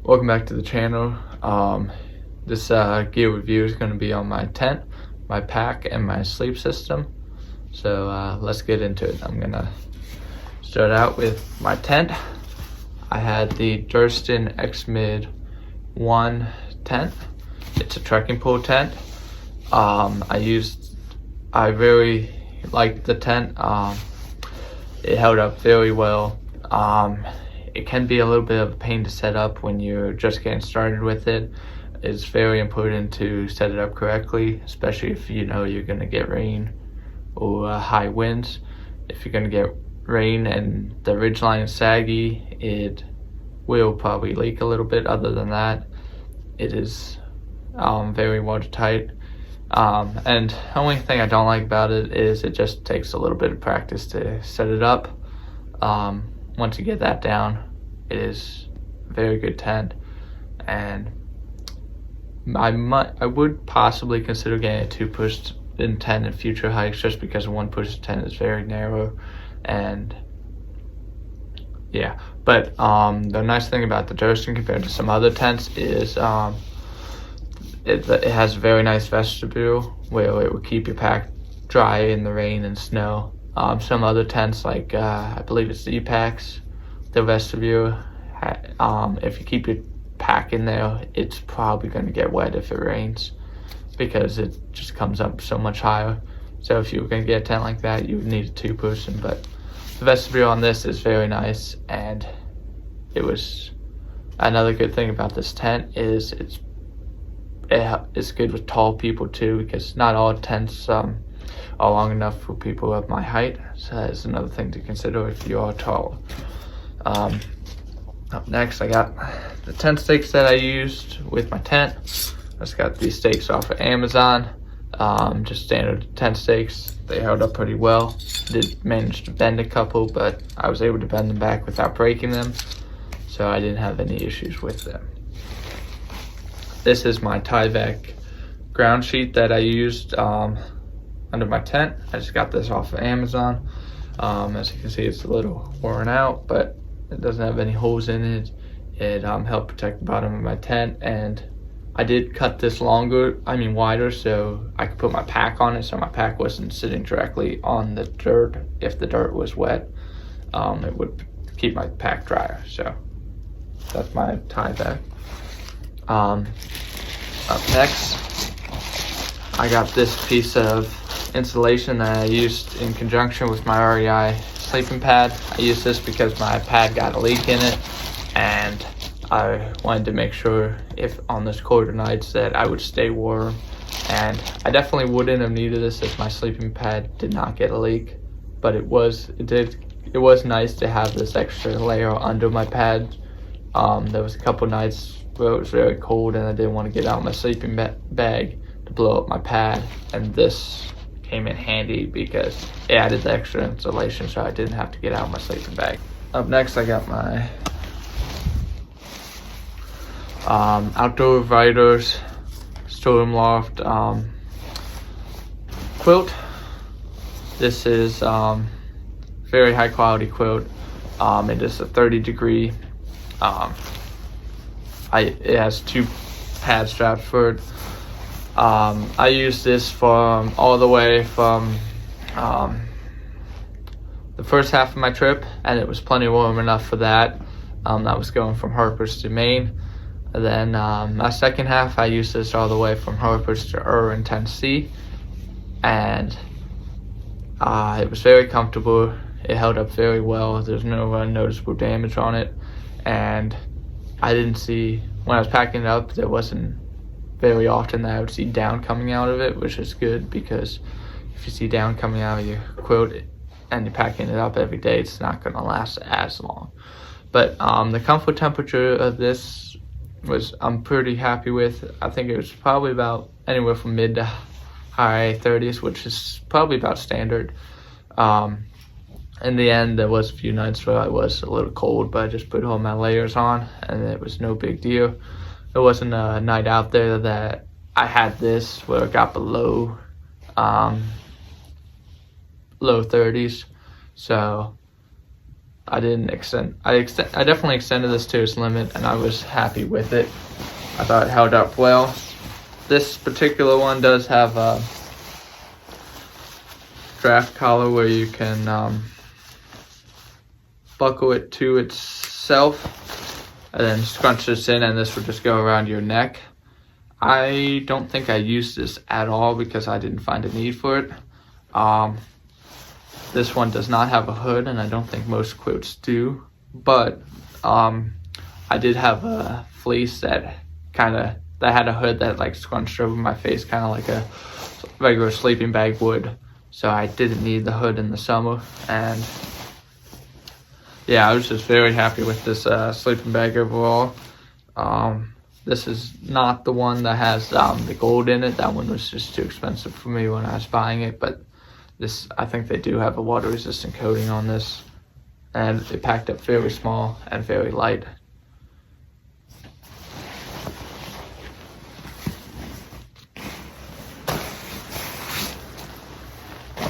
Welcome back to the channel. This gear review is going to be on my tent, my pack, and my sleep system. So let's get into it. I'm going to start out with my tent. I had the Durston X-Mid 1 tent. It's a trekking pole tent. I really liked the tent. It held up very well. It can be a little bit of a pain to set up when you're just getting started with it. It's very important to set it up correctly, especially if you know you're going to get rain or high winds. If you're going to get rain and the ridgeline is saggy, it will probably leak a little bit. Other than that, it is very watertight. And the only thing I don't like about it is it just takes a little bit of practice to set it up. Once you get that down, it is a very good tent, and I would possibly consider getting a 2-push tent in future hikes, just because a 1-push tent is very narrow. And yeah, but the nice thing about the Durston compared to some other tents is it has a very nice vestibule where it will keep your pack dry in the rain and snow. Some other tents, like I believe it's Z-Packs, the vestibule, if you keep your pack in there, it's probably going to get wet if it rains, because it just comes up so much higher. So if you were going to get a tent like that, you would need a 2-push. But the vestibule on this is very nice, and it was another good thing about this tent is it's good with tall people too, because not all tents are long enough for people of my height. So that's another thing to consider if you are tall. Up next, I got the tent stakes that I used with my tent. I just got these stakes off of Amazon, just standard tent stakes. They held up pretty well. Did manage to bend a couple, but I was able to bend them back without breaking them, so I didn't have any issues with them. This is my Tyvek ground sheet that I used under my tent. I just got this off of Amazon. As you can see, it's a little worn out, but it doesn't have any holes in it. It helped protect the bottom of my tent, and I did cut this wider, so I could put my pack on it, so my pack wasn't sitting directly on the dirt. If the dirt was wet, it would keep my pack drier. So that's my Tyvek. Up next, I got this piece of insulation that I used in conjunction with my REI sleeping pad. I used this because my pad got a leak in it, and I wanted to make sure if on those colder nights that I would stay warm. And I definitely wouldn't have needed this if my sleeping pad did not get a leak, but it was nice to have this extra layer under my pad. There was a couple nights where it was very cold and I didn't want to get out my sleeping bag to blow up my pad, and this came in handy because it added the extra insulation, so I didn't have to get out my sleeping bag. Up next, I got my Outdoor Riders Stormloft quilt. This is very high quality quilt. It is a 30-degree. It has 2 pad straps for it. I used this from all the way from the first half of my trip, and it was plenty warm enough for that. That was going from Harpers to Maine. And then my second half, I used this all the way from Harpers to Irwin, Tennessee, and it was very comfortable. It held up very well. There's no noticeable damage on it, and I didn't see, when I was packing it up, there wasn't very often that I would see down coming out of it, which is good, because if you see down coming out of your quilt and you're packing it up every day, it's not going to last as long. But the comfort temperature of this I'm pretty happy with. I think it was probably about anywhere from mid to high 30s, which is probably about standard. In the end, there was a few nights where I was a little cold, but I just put all my layers on and it was no big deal. There wasn't a night out there that I had this where it got below low 30s. So I didn't extend. I definitely extended this to its limit, and I was happy with it. I thought it held up well. This particular one does have a draft collar where you can buckle it to itself and then scrunch this in, and this would just go around your neck. I don't think I used this at all because I didn't find a need for it. This one does not have a hood, and I don't think most quilts do, but I did have a fleece that had a hood that like scrunched over my face, kind of like a regular sleeping bag would. So I didn't need the hood in the summer, and yeah, I was just very happy with this sleeping bag overall. This is not the one that has the gold in it. That one was just too expensive for me when I was buying it, but this, I think they do have a water resistant coating on this, and it packed up very small and very light.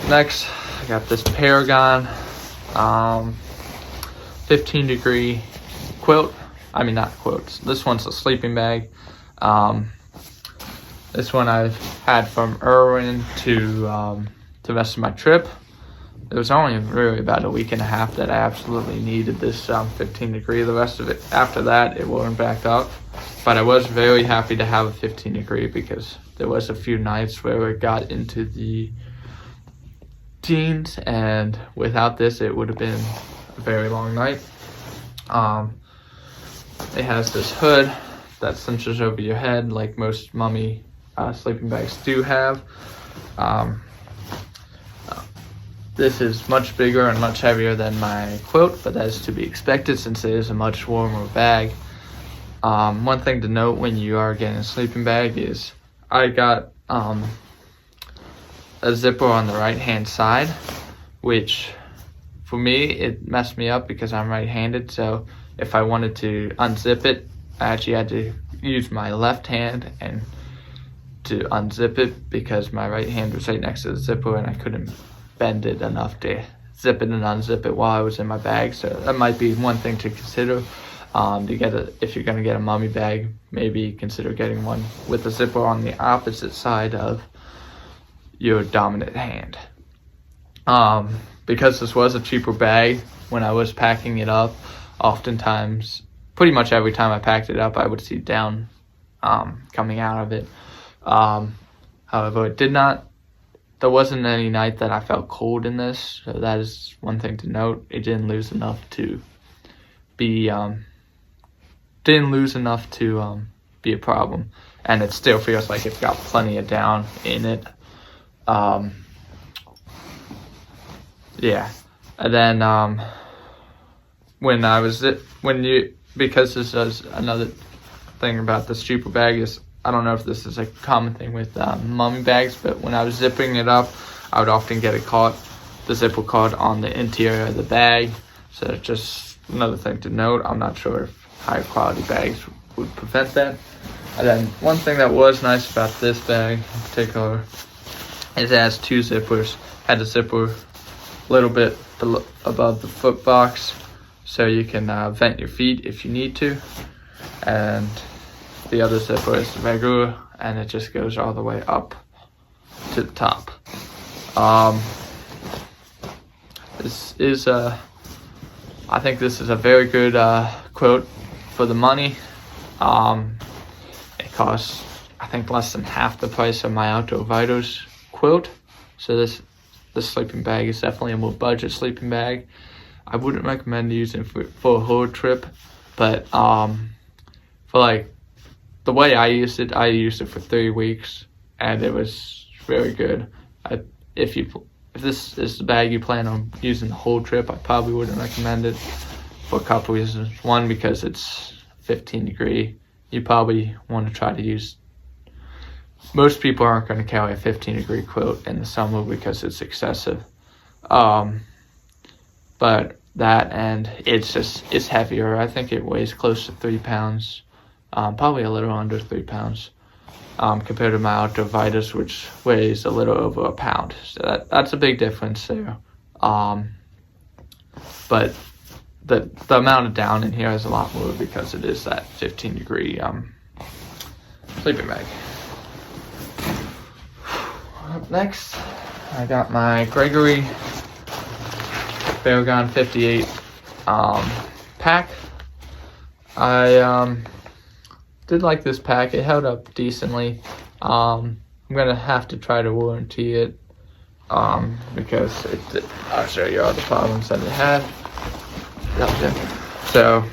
Next, I got this Paragon 15 degree quilt. I mean, not quilts. This one's a sleeping bag. This one I've had from Irwin to the rest of my trip. It was only really about a week and a half that I absolutely needed this 15 degree. The rest of it, after that, it warmed back up. But I was very happy to have a 15 degree because there was a few nights where it got into the teens, and without this, it would have been a very long night. It has this hood that cinches over your head like most mummy sleeping bags do have. This is much bigger and much heavier than my quilt, but that is to be expected since it is a much warmer bag. One thing to note when you are getting a sleeping bag is I got a zipper on the right hand side, which for me it messed me up because I'm right-handed. So if I wanted to unzip it, I actually had to use my left hand and to unzip it because my right hand was right next to the zipper and I couldn't bend it enough to zip it and unzip it while I was in my bag. So that might be one thing to consider. If you're gonna get a mummy bag, maybe consider getting one with a zipper on the opposite side of your dominant hand. Because this was a cheaper bag, when I was packing it up, oftentimes, pretty much every time I packed it up, I would see down coming out of it. However, there wasn't any night that I felt cold in this, so that is one thing to note. It didn't lose enough to be a problem, and it still feels like it's got plenty of down in it. Yeah, and then because this is another thing about this cheaper bag is, I don't know if this is a common thing with mummy bags, but when I was zipping it up, I would often get the zipper caught on the interior of the bag. So it's just another thing to note. I'm not sure if higher quality bags would prevent that. And then one thing that was nice about this bag in particular is it has two zippers. Had a zipper a little bit above the foot box, so you can vent your feet if you need to. And the other zipper is regular, and it just goes all the way up to the top. I think this is a very good quilt for the money. It costs, I think, less than half the price of my Outdoor Vitals quilt. So this sleeping bag is definitely a more budget sleeping bag. I wouldn't recommend using it for a whole trip, but for like the way I used it for 3 weeks, and it was very good. If this is the bag you plan on using the whole trip, I probably wouldn't recommend it for a couple reasons. One, because it's 15 degree. You probably want to try to use. Most people aren't going to carry a 15 degree quilt in the summer because it's excessive. But that, and it's heavier. I think it weighs close to 3 pounds. Probably a little under 3 pounds, compared to my Outdoor Vitals, which weighs a little over a pound. So that's a big difference there. But the amount of down in here is a lot more because it is that 15-degree sleeping bag. Up next, I got my Gregory Baragon 58 pack. I did like this pack. It held up decently. I'm gonna have to try to warranty it because I'll show you all the problems that it had. So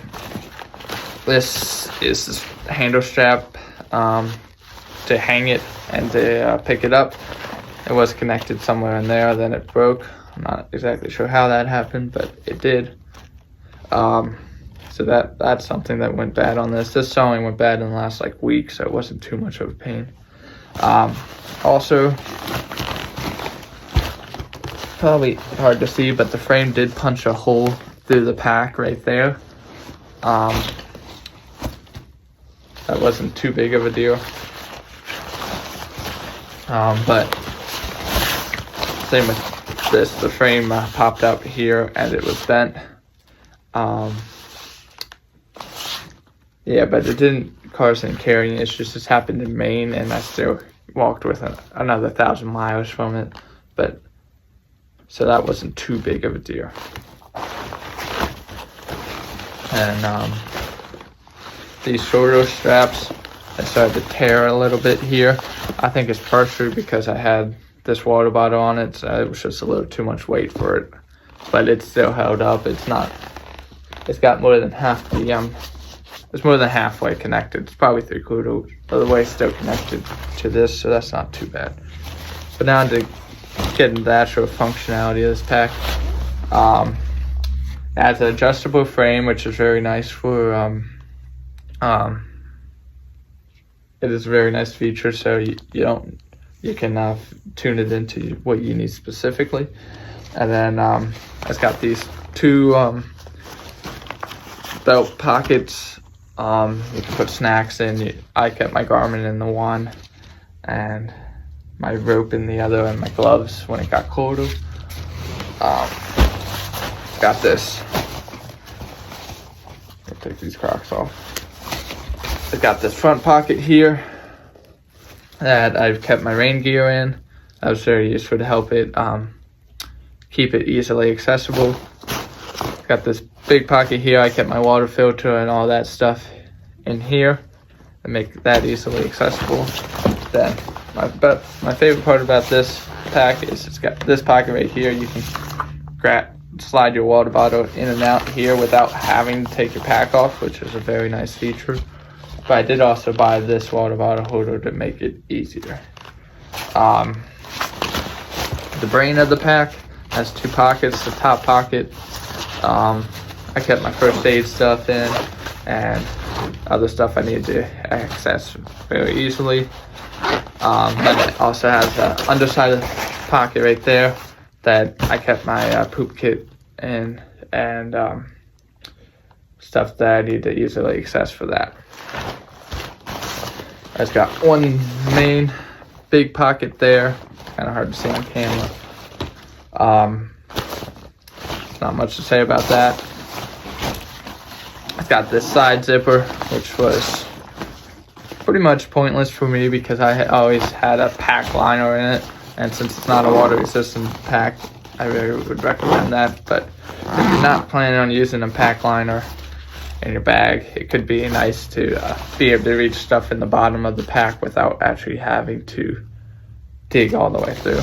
this is this handle strap to hang it and to pick it up. It was connected somewhere in there, then it broke. I'm not exactly sure how that happened, but it did. So that's something that went bad on this. This only went bad in the last like week, so it wasn't too much of a pain. Also, probably hard to see, but the frame did punch a hole through the pack right there. That wasn't too big of a deal. But same with this, the frame popped up here and it was bent. Yeah, but it didn't cause any carrying issues. This happened in Maine, and I still walked with another 1,000 miles from it. But so that wasn't too big of a deal. And these shoulder straps, I started to tear a little bit here. I think it's partially because I had this water bottle on it, so it was just a little too much weight for it. But it still held up. It's got more than half the it's more than halfway connected. It's probably 3/4 of the way still connected to this, so that's not too bad. But now to get into the actual functionality of this pack. It has an adjustable frame, which is very nice for it is a very nice feature, so you can tune it into what you need specifically. And then it's got these two belt pockets. You can put snacks in. I kept my Garmin in the one, and my rope in the other, and my gloves when it got colder. Got this. I'll take these Crocs off. I got this front pocket here that I've kept my rain gear in. That was very useful to help it keep it easily accessible. Got this big pocket here. I kept my water filter and all that stuff in here and make that easily accessible. Then my favorite part about this pack is it's got this pocket right here. You can slide your water bottle in and out here without having to take your pack off, which is a very nice feature. But I did also buy this water bottle holder to make it easier. The brain of the pack has two pockets. The top pocket, I kept my first aid stuff in and other stuff I needed to access very easily. Then it also has the underside of the pocket right there that I kept my poop kit in and stuff that I need to easily access for that. It's got one main big pocket there, kind of hard to see on camera. Not much to say about that. I've got this side zipper, which was pretty much pointless for me because I always had a pack liner in it, and since it's not a water resistant pack, I really would recommend that. But if you're not planning on using a pack liner in your bag, it could be nice to be able to reach stuff in the bottom of the pack without actually having to dig all the way through.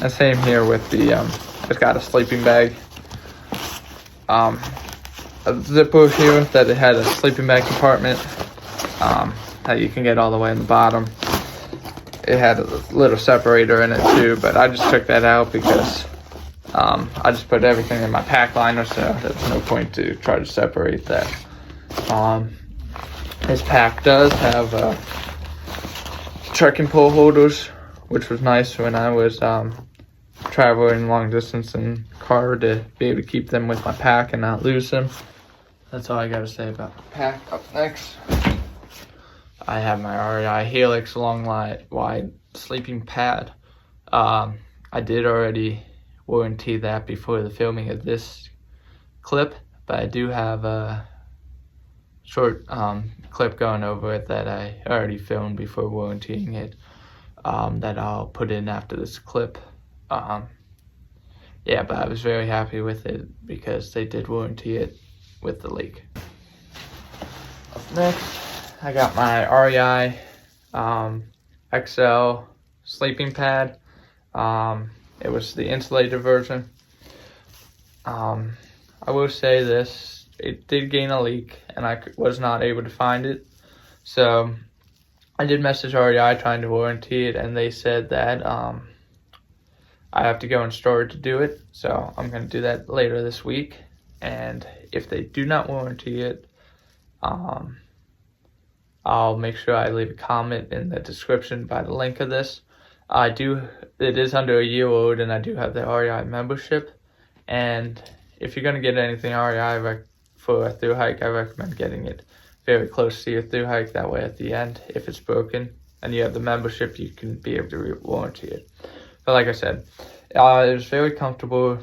And same here with the it's got a sleeping bag, a zipper here that it had a sleeping bag compartment that you can get all the way in the bottom. It had a little separator in it too, but I just took that out because I just put everything in my pack liner, so there's no point to try to separate that. This pack does have trekking pole holders, which was nice when I was traveling long distance in car to be able to keep them with my pack and not lose them. That's all I gotta say about the pack. Up next, I have my REI Helix long wide sleeping pad. I did already warranty that before the filming of this clip, but I do have a short clip going over it that I already filmed before warrantying it, that I'll put in after this clip. Yeah, but I was very happy with it because they did warranty it with the leak. Up next, I got my REI XL sleeping pad. It was the insulated version. I will say this, it did gain a leak and I was not able to find it. So I did message REI trying to warranty it, and they said that I have to go in store to do it. So I'm going to do that later this week. And if they do not warranty it, I'll make sure I leave a comment in the description by the link of this. It is under a year old, and I do have the REI membership. And if you're going to get anything REI for a thru hike, I recommend getting it very close to your thru hike. That way at the end, if it's broken and you have the membership, you can be able to warranty it. But like I said, it was very comfortable.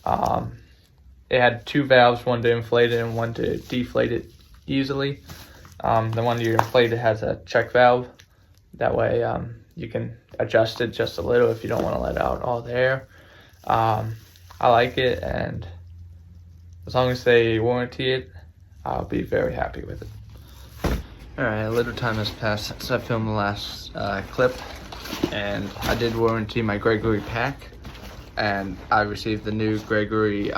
It had two valves, one to inflate it and one to deflate it easily. The one you inflate it has a check valve. That way you can adjust it just a little if you don't want to let out all the air. I like it, and as long as they warranty it, I'll be very happy with it. Alright, a little time has passed since I filmed the last clip, and I did warranty my Gregory pack, and I received the new Gregory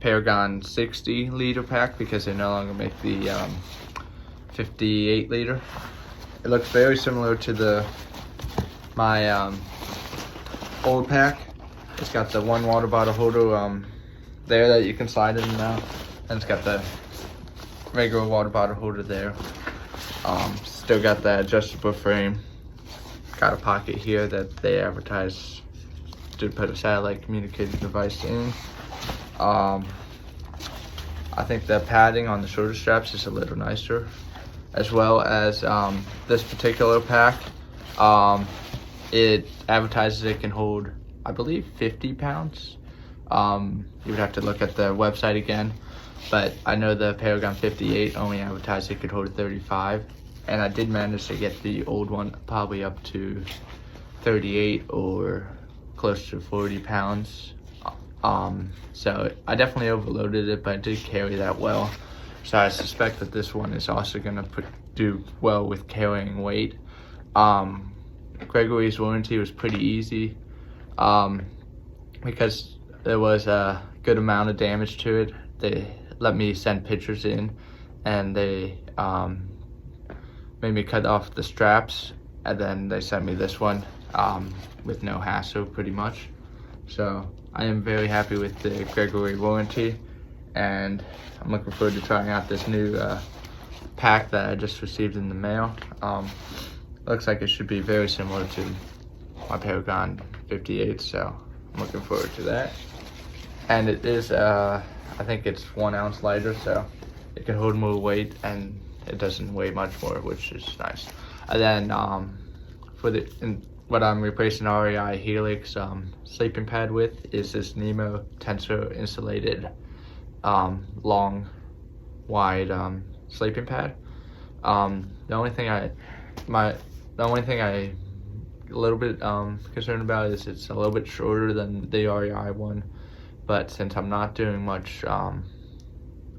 Paragon 60 liter pack because they no longer make the 58 liter. It looks very similar to my old pack. It's got the one water bottle holder there that you can slide in and out, and it's got the regular water bottle holder there. Still got that adjustable frame. Got a pocket here that they advertise to put a satellite communicating device in. I think the padding on the shoulder straps is a little nicer, as well as this particular pack. It advertises it can hold, I believe, 50 pounds. You would have to look at the website again, but I know the Paragon 58 only advertised it could hold 35, and I did manage to get the old one probably up to 38 or close to 40 pounds. So I definitely overloaded it, but I did carry that well. So I suspect that this one is also gonna do well with carrying weight. Gregory's warranty was pretty easy because there was a good amount of damage to it. They let me send pictures in, and they made me cut off the straps, and then they sent me this one with no hassle pretty much. So I am very happy with the Gregory warranty, and I'm looking forward to trying out this new pack that I just received in the mail. Looks like it should be very similar to my Paragon 58, so I'm looking forward to that. And it is, I think it's 1 ounce lighter, so it can hold more weight, and it doesn't weigh much more, which is nice. And then what I'm replacing REI Helix sleeping pad with is this Nemo Tensor insulated long, wide sleeping pad. The only thing I'm a little bit concerned about is it's a little bit shorter than the REI one, but since I'm not doing much, I'm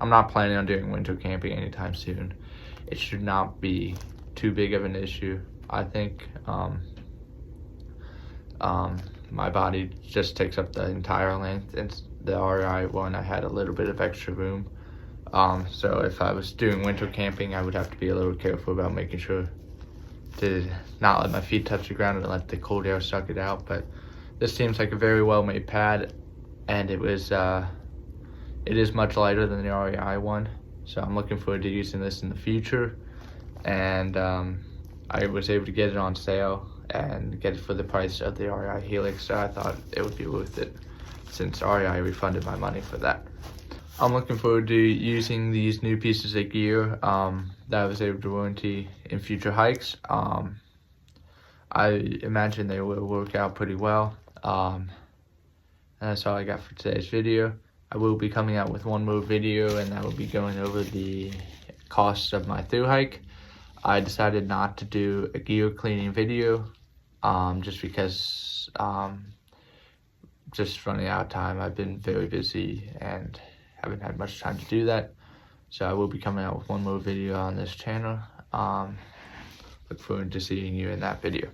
not planning on doing winter camping anytime soon, it should not be too big of an issue. I think my body just takes up the entire length, and the REI one I had a little bit of extra room. So if I was doing winter camping, I would have to be a little careful about making sure to not let my feet touch the ground and let the cold air suck it out. But this seems like a very well made pad, and it is much lighter than the REI one. So I'm looking forward to using this in the future. And I was able to get it on sale and get it for the price of the REI Helix, so I thought it would be worth it since REI refunded my money for that. I'm looking forward to using these new pieces of gear that I was able to warranty in future hikes. I imagine they will work out pretty well. And that's all I got for today's video. I will be coming out with one more video, and that will be going over the costs of my through hike. I decided not to do a gear cleaning video, just because just running out of time. I've been very busy and haven't had much time to do that. So I will be coming out with one more video on this channel. Look forward to seeing you in that video.